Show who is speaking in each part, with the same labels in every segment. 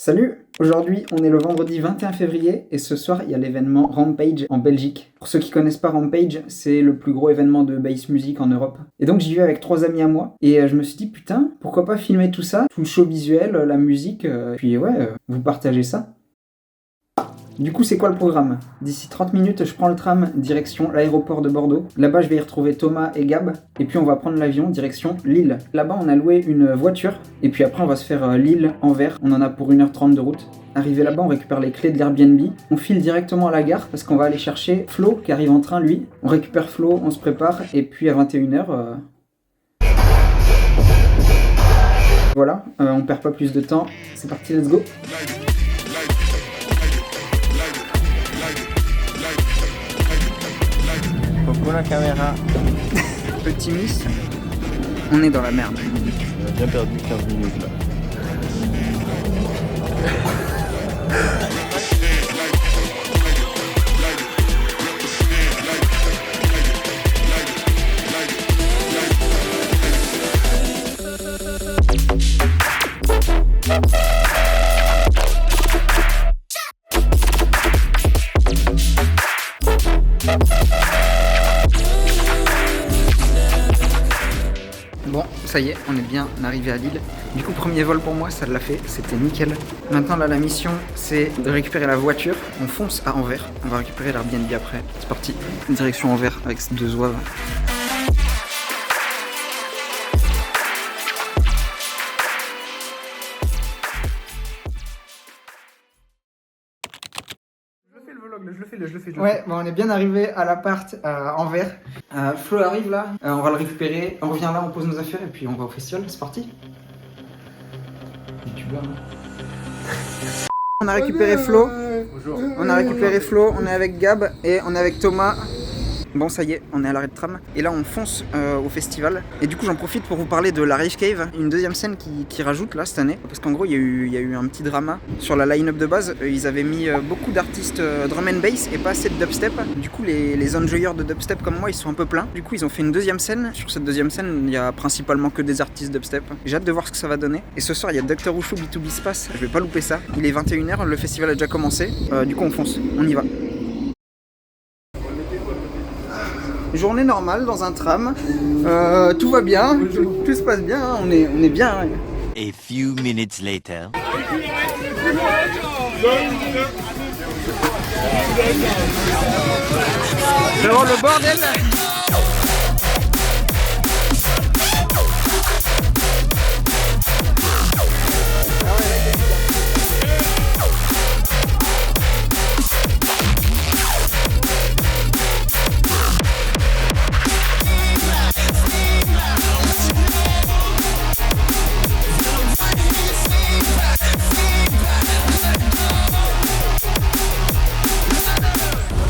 Speaker 1: Salut! Aujourd'hui, on est le vendredi 21 février et ce soir, il y a l'événement Rampage en Belgique. Pour ceux qui connaissent pas Rampage, c'est le plus gros événement de bass music en Europe. Et donc j'y vais avec 3 amis à moi et je me suis dit putain, pourquoi pas filmer tout ça, tout le show visuel, la musique, puis vous partagez ça. Du coup, c'est quoi le programme? D'ici 30 minutes, je prends le tram direction l'aéroport de Bordeaux. Là-bas, je vais y retrouver Thomas et Gab. Et puis, on va prendre l'avion direction Lille. Là-bas, on a loué une voiture. Et puis après, on va se faire Lille-Anvers. On en a pour 1h30 de route. Arrivé là-bas, on récupère les clés de l'Airbnb. On file directement à la gare parce qu'on va aller chercher Flo qui arrive en train, lui. On récupère Flo, on se prépare. Et puis, à 21h... Voilà, on perd pas plus de temps. C'est parti, let's go!
Speaker 2: Coucou la caméra.
Speaker 1: Petit miss, on est dans la merde.
Speaker 2: On a bien perdu 15 minutes là.
Speaker 1: Bon, ça y est, on est bien arrivé à Lille. Du coup, premier vol pour moi, ça l'a fait, c'était nickel. Maintenant, là, la mission, c'est de récupérer la voiture. On fonce à Anvers, on va récupérer l'Airbnb après. C'est parti, direction Anvers avec ces 2 zouaves. Je le fais. Ouais, bon, on est bien arrivé à l'appart à Anvers. Flo arrive là, on va le récupérer. On revient là, on pose nos affaires et puis on va au festival. C'est parti. On a récupéré Flo.
Speaker 2: Bonjour.
Speaker 1: On a récupéré Flo, on est avec Gab et on est avec Thomas. Bon, ça y est, on est à l'arrêt de tram. Et là, on fonce au festival. Et du coup, j'en profite pour vous parler de la Rave Cave, une deuxième scène qui rajoute là cette année. Parce qu'en gros, il y a eu un petit drama sur la line-up de base. Ils avaient mis beaucoup d'artistes drum and bass et pas assez de dubstep. Du coup, les enjoyeurs de dubstep comme moi, ils sont un peu pleins. Du coup, ils ont fait une deuxième scène. Sur cette deuxième scène, il y a principalement que des artistes dubstep. J'ai hâte de voir ce que ça va donner. Et ce soir, il y a Dr. Wushu B2B Space. Je vais pas louper ça. Il est 21h, le festival a déjà commencé. Du coup, on fonce. On y va. Journée normale dans un tram, tout va bien, tout se passe bien, hein. on est bien. Hein.
Speaker 3: A few minutes later.
Speaker 1: Vraiment le bordel.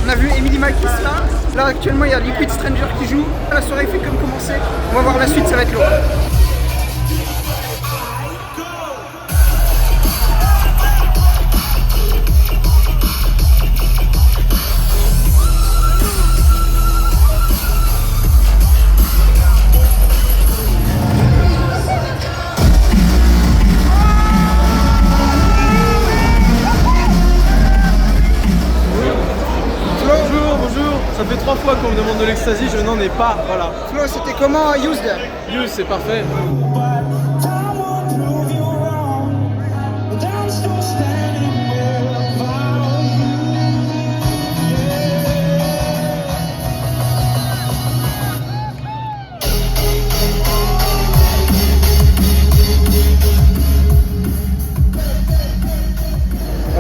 Speaker 1: On a vu Emily Makis là. Là actuellement il y a Liquid Stranger qui joue. La soirée fait comme commencer. On va voir la suite, ça va être lourd.
Speaker 4: Ça fait 3 fois qu'on me demande de l'ecstasy, je n'en ai pas, voilà.
Speaker 1: Flo, c'était comment Used?
Speaker 4: Use, c'est parfait.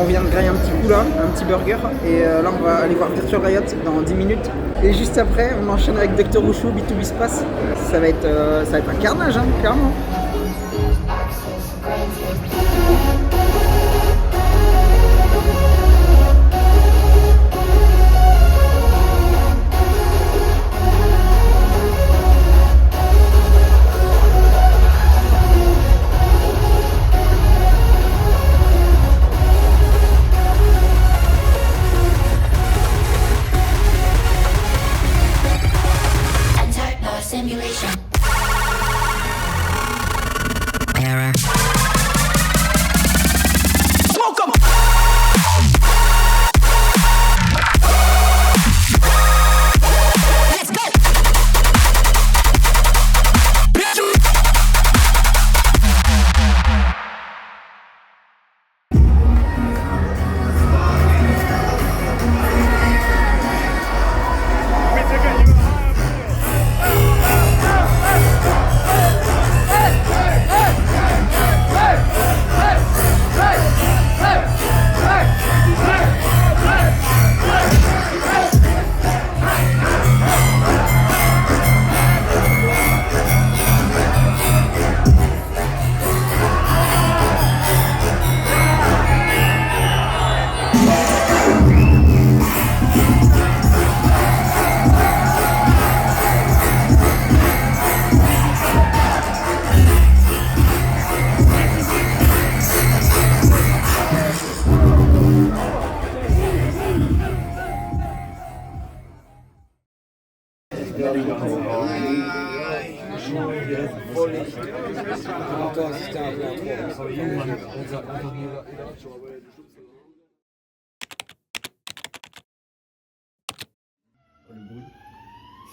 Speaker 1: On vient de griller un petit coup là, un petit burger. Et là on va aller voir Virtual Riot dans 10 minutes. Et juste après, on enchaîne avec Dr. Wushu, B2B Space. Ça va être un carnage, hein, clairement.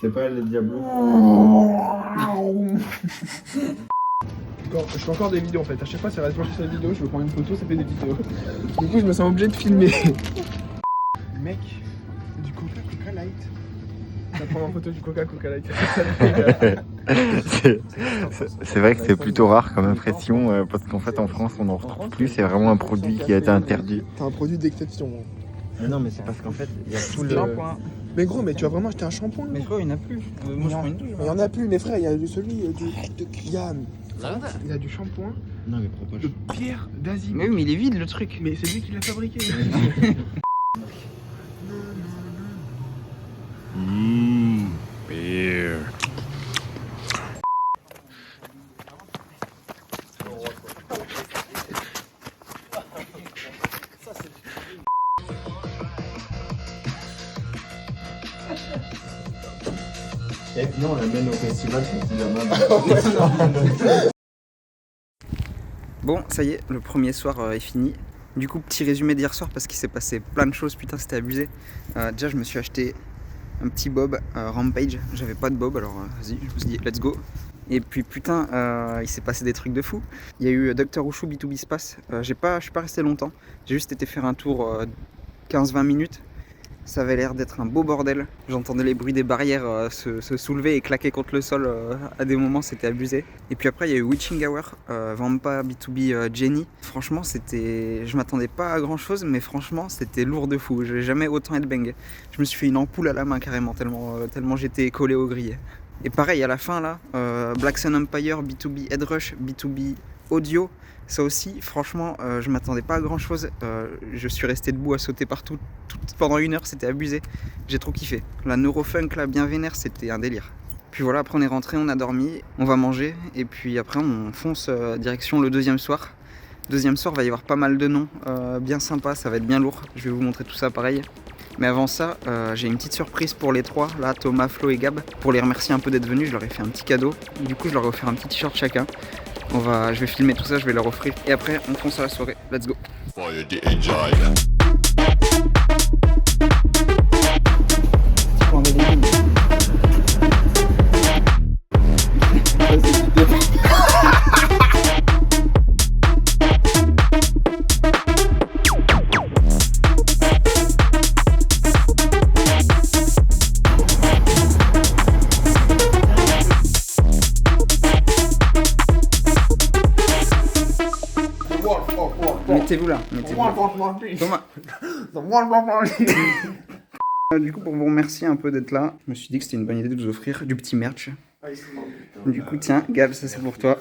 Speaker 2: C'est pas le Diablo.
Speaker 4: Je fais encore des vidéos en fait. À chaque fois, ça va se pencher sur les vidéos. Je veux prendre une photo, ça fait des vidéos. Du coup, je me sens obligé de filmer. Mec, c'est du Coca Light. Je vais prendre en photo du Coca Light.
Speaker 2: C'est vrai que c'est plutôt rare comme impression parce qu'en fait en France on en retrouve plus. C'est vraiment un produit qui a été interdit.
Speaker 4: C'est un produit d'exception.
Speaker 2: Mais non, mais c'est parce qu'en fait il y a tout le.
Speaker 1: Shampoing.
Speaker 4: Mais gros, mais tu vas vraiment acheter un shampoing?
Speaker 1: Mais frère, il n'y en a plus. Moi, je prends une douche.
Speaker 4: Il y en a plus, mes frères. Il y a celui de Kian. Il a du shampoing
Speaker 2: Non, mais propage.
Speaker 4: de Pierre d'Asie.
Speaker 1: Mais oui, mais il est vide le truc.
Speaker 4: Mais c'est lui qui l'a fabriqué.
Speaker 3: Beer.
Speaker 2: Et sinon on l'amène au festival, c'est
Speaker 1: Bon, ça y est, le premier soir est fini. Du coup, petit résumé d'hier soir parce qu'il s'est passé plein de choses, putain, c'était abusé. Déjà, je me suis acheté un petit bob Rampage. J'avais pas de bob, alors vas-y, je me suis dit, let's go. Et puis, putain, il s'est passé des trucs de fou. Il y a eu Dr. Wushu B2B Space. Je suis pas resté longtemps. J'ai juste été faire un tour 15-20 minutes. Ça avait l'air d'être un beau bordel. J'entendais les bruits des barrières se soulever et claquer contre le sol à des moments, c'était abusé. Et puis après, il y a eu Witching Hour, Vampa B2B Jenny. Franchement, je m'attendais pas à grand chose, mais franchement, c'était lourd de fou. J'ai jamais autant headbang. Je me suis fait une ampoule à la main carrément, tellement j'étais collé au grille. Et pareil, à la fin là, Black Sun Empire, B2B Headrush, B2B Audio. Ça aussi, franchement, je m'attendais pas à grand chose. Je suis resté debout à sauter partout pendant 1 heure, c'était abusé. J'ai trop kiffé. La neurofunk là, bien vénère, c'était un délire. Puis voilà, après on est rentré, on a dormi, on va manger, et puis après on fonce direction le deuxième soir. Deuxième soir, va y avoir pas mal de noms, bien sympa, ça va être bien lourd. Je vais vous montrer tout ça pareil. Mais avant ça, j'ai une petite surprise pour les trois, là, Thomas, Flo et Gab. Pour les remercier un peu d'être venus, je leur ai fait un petit cadeau. Du coup, je leur ai offert un petit t-shirt chacun. Je vais filmer tout ça, je vais leur offrir. Et après, on fonce à la soirée. Let's go. Mettez-vous là, mettez-vous là. Thomas. Du coup, pour vous remercier un peu d'être là, je me suis dit que c'était une bonne idée de vous offrir du petit merch. Du coup, tiens, Gab, ça c'est pour toi.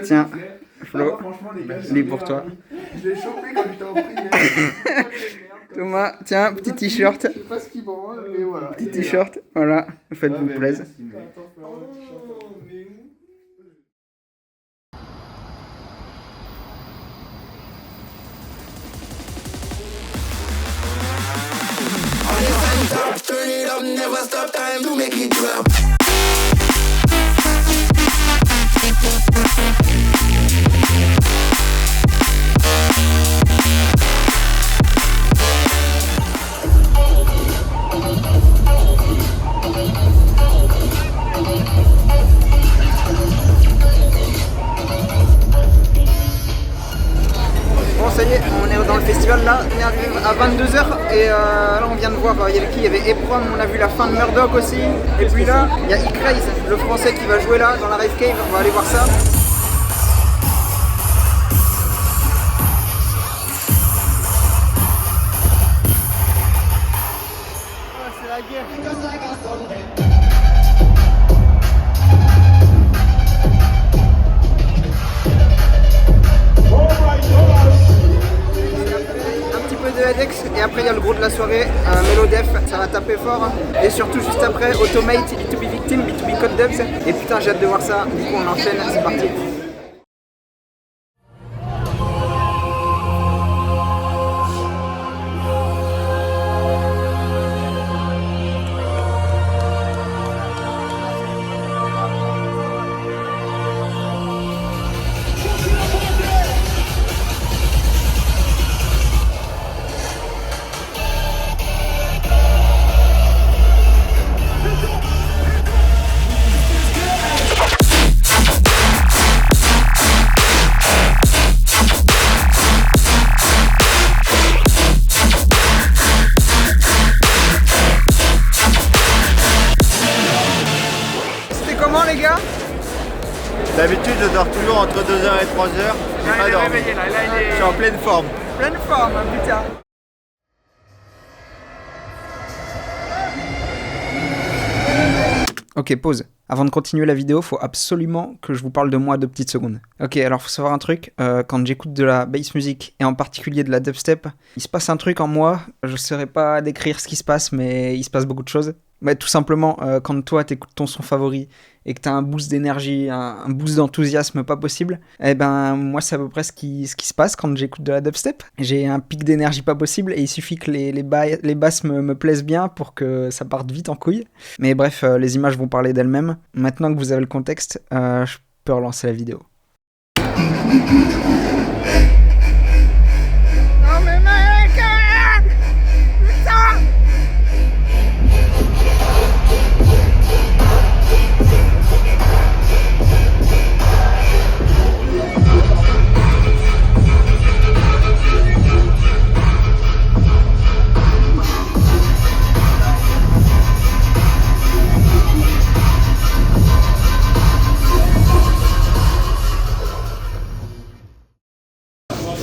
Speaker 1: Tiens, Flo, il est pour toi.
Speaker 4: Je l'ai chopé comme je t'en prie.
Speaker 1: Thomas, tiens, petit t-shirt.
Speaker 4: Je sais pas ce qu'il prend, mais voilà.
Speaker 1: Petit t-shirt, voilà, faites-vous plaisir.
Speaker 5: Turn it up, never stop time to make it drop.
Speaker 1: Bon, ça y est, on est dans le festival là, on est arrivé à 22h et là on vient de voir, il y avait Eprom, on a vu la fin de Murdoch aussi, et puis là il y a Icraze, le français qui va jouer là dans la Rave Cave, on va aller voir ça.
Speaker 4: C'est la guerre.
Speaker 1: De Hedex et après il y a le gros de la soirée, Melodef, ça va taper fort et surtout juste après Automate, B2B Victim, B2B Code Dubs et putain j'ai hâte de voir ça, du coup on enchaîne, c'est parti.
Speaker 2: D'habitude, je dors toujours entre 2h et 3h. J'ai pas dormi. Je suis en pleine forme.
Speaker 1: Pleine forme, hein, putain. Ok, pause. Avant de continuer la vidéo, faut absolument que je vous parle de moi 2 petites secondes. Ok, alors faut savoir un truc, quand j'écoute de la bass music, et en particulier de la dubstep, il se passe un truc en moi, je saurais pas décrire ce qui se passe, mais il se passe beaucoup de choses. Mais tout simplement, quand toi t'écoutes ton son favori, et que t'as un boost d'énergie, un boost d'enthousiasme pas possible, eh ben moi c'est à peu près ce qui se passe quand j'écoute de la dubstep. J'ai un pic d'énergie pas possible, et il suffit que les basses me plaisent bien pour que ça parte vite en couille. Mais bref, les images vont parler d'elles-mêmes. Maintenant que vous avez le contexte, je peux relancer la vidéo. Non mais mec, putain!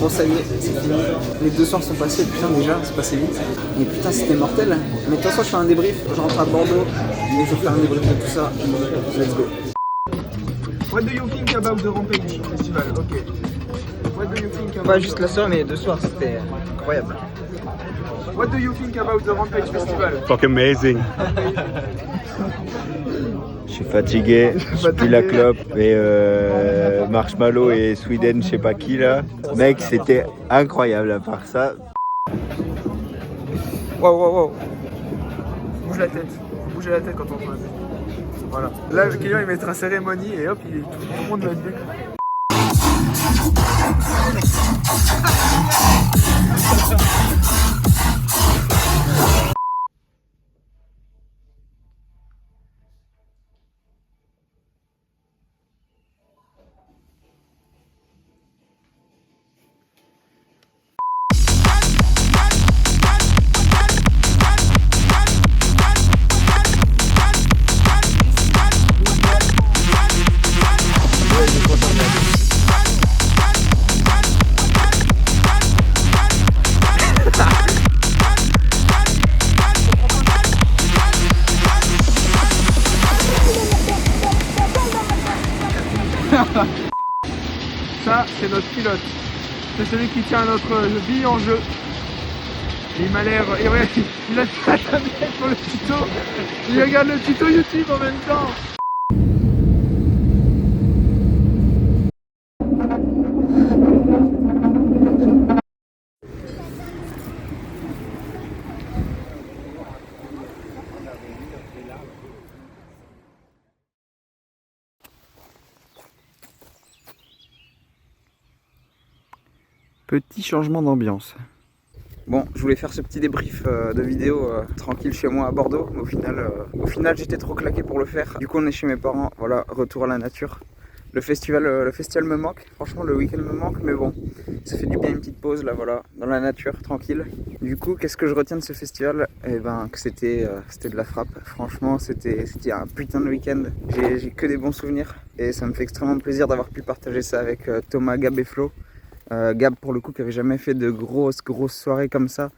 Speaker 1: Bon ça y est, c'est fini. Les 2 soirs sont passés, putain déjà, c'est passé vite. Et putain c'était mortel. Mais de toute façon je fais un débrief, je rentre à Bordeaux et je fais un débrief de tout ça. Let's go.
Speaker 4: What do you think about the Rampage Festival? Ok. What do you think about
Speaker 1: Pas juste la soirée mais les 2 soirs, c'était incroyable.
Speaker 4: What do you think about the Rampage Festival?
Speaker 6: Fuck amazing.
Speaker 2: Je suis fatigué, je pue la clope et Marshmallow et Sweden, je sais pas qui là. Mec, c'était incroyable à part ça.
Speaker 1: Wow.
Speaker 4: Bouge la tête. Faut bouger la tête quand on entend la musique. Voilà. Là, le client il va mettre un cérémonie et hop, tout le monde va être bien. Ça, c'est notre pilote. C'est celui qui tient notre bille en jeu. Et il m'a l'air... Il a sa tablette pour le tuto. Il regarde le tuto YouTube en même temps.
Speaker 1: Petit changement d'ambiance. Bon, je voulais faire ce petit débrief de vidéo tranquille chez moi à Bordeaux, mais au final j'étais trop claqué pour le faire. Du coup on est chez mes parents, voilà, retour à la nature. Le festival me manque, franchement le week-end me manque, mais bon, ça fait du bien une petite pause là, voilà, dans la nature, tranquille. Du coup, qu'est-ce que je retiens de ce festival? Eh ben, que c'était de la frappe. Franchement, c'était un putain de week-end. J'ai que des bons souvenirs et ça me fait extrêmement plaisir d'avoir pu partager ça avec Thomas, Gab et Flo. Gab pour le coup qui avait jamais fait de grosses soirées comme ça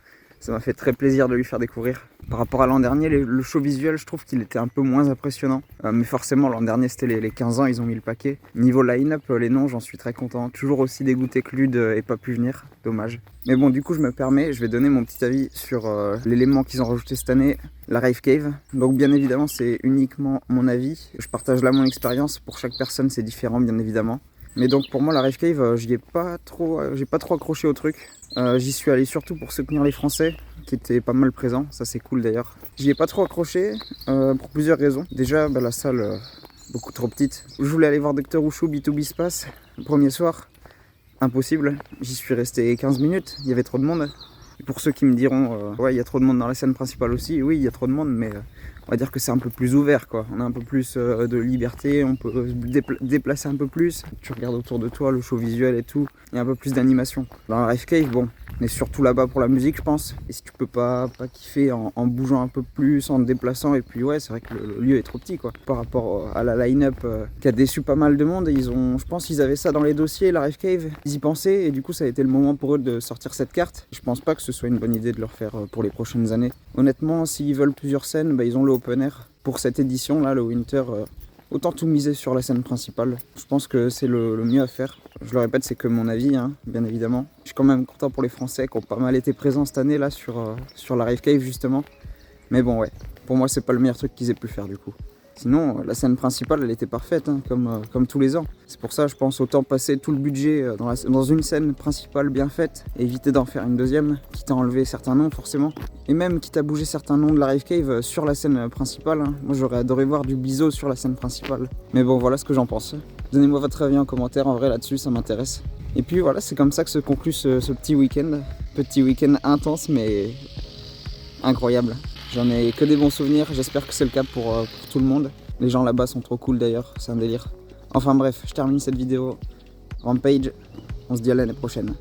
Speaker 1: m'a fait très plaisir de lui faire découvrir. Par rapport à l'an dernier, le show visuel je trouve qu'il était un peu moins impressionnant, mais forcément l'an dernier c'était les 15 ans, ils ont mis le paquet. Niveau line-up, les noms j'en suis très content, toujours aussi dégoûté que Lude ait pas pu venir, dommage. Mais bon du coup je me permets, je vais donner mon petit avis sur l'élément qu'ils ont rajouté cette année, la Rave Cave. Donc bien évidemment c'est uniquement mon avis, je partage là mon expérience, pour chaque personne c'est différent bien évidemment. Mais donc pour moi la Rave Cave, j'ai pas trop accroché au truc. J'y suis allé surtout pour soutenir les Français qui étaient pas mal présents, ça c'est cool d'ailleurs. J'y ai pas trop accroché pour plusieurs raisons. Déjà la salle beaucoup trop petite. Je voulais aller voir Dr Wushu B2B Space le premier soir, impossible. J'y suis resté 15 minutes, il y avait trop de monde. Et pour ceux qui me diront ouais il y a trop de monde dans la scène principale aussi, oui il y a trop de monde mais on va dire que c'est un peu plus ouvert quoi. On a un peu plus de liberté, on peut se déplacer un peu plus. Tu regardes autour de toi, le show visuel et tout, il y a un peu plus d'animation. Dans la Rave Cave, bon, On est surtout là-bas pour la musique, je pense. Et si tu peux pas kiffer en bougeant un peu plus, en te déplaçant, et puis ouais, c'est vrai que le lieu est trop petit, quoi. Par rapport à la line-up qui a déçu pas mal de monde, je pense qu'ils avaient ça dans les dossiers, la Rave Cave. Ils y pensaient, et du coup, ça a été le moment pour eux de sortir cette carte. Je pense pas que ce soit une bonne idée de leur faire pour les prochaines années. Honnêtement, s'ils veulent plusieurs scènes, ils ont le open air. Pour cette édition, là, le Winter, autant tout miser sur la scène principale. Je pense que c'est le mieux à faire. Je le répète, c'est que mon avis, hein, bien évidemment. Je suis quand même content pour les Français qui ont pas mal été présents cette année là sur la Rave Cave justement. Mais bon ouais, pour moi c'est pas le meilleur truc qu'ils aient pu faire du coup. Sinon, la scène principale elle était parfaite, hein, comme tous les ans. C'est pour ça je pense autant passer tout le budget dans une scène principale bien faite et éviter d'en faire une deuxième, quitte à enlever certains noms forcément. Et même quitte à bouger certains noms de la Rave Cave sur la scène principale. Hein. Moi j'aurais adoré voir du Bizo sur la scène principale. Mais bon voilà ce que j'en pense. Donnez-moi votre avis en commentaire, en vrai là-dessus ça m'intéresse. Et puis voilà, c'est comme ça que se conclut ce petit week-end. Petit week-end intense mais incroyable. J'en ai que des bons souvenirs, j'espère que c'est le cas pour tout le monde. Les gens là-bas sont trop cool d'ailleurs, c'est un délire. Enfin bref, je termine cette vidéo. Rampage, on se dit à l'année prochaine.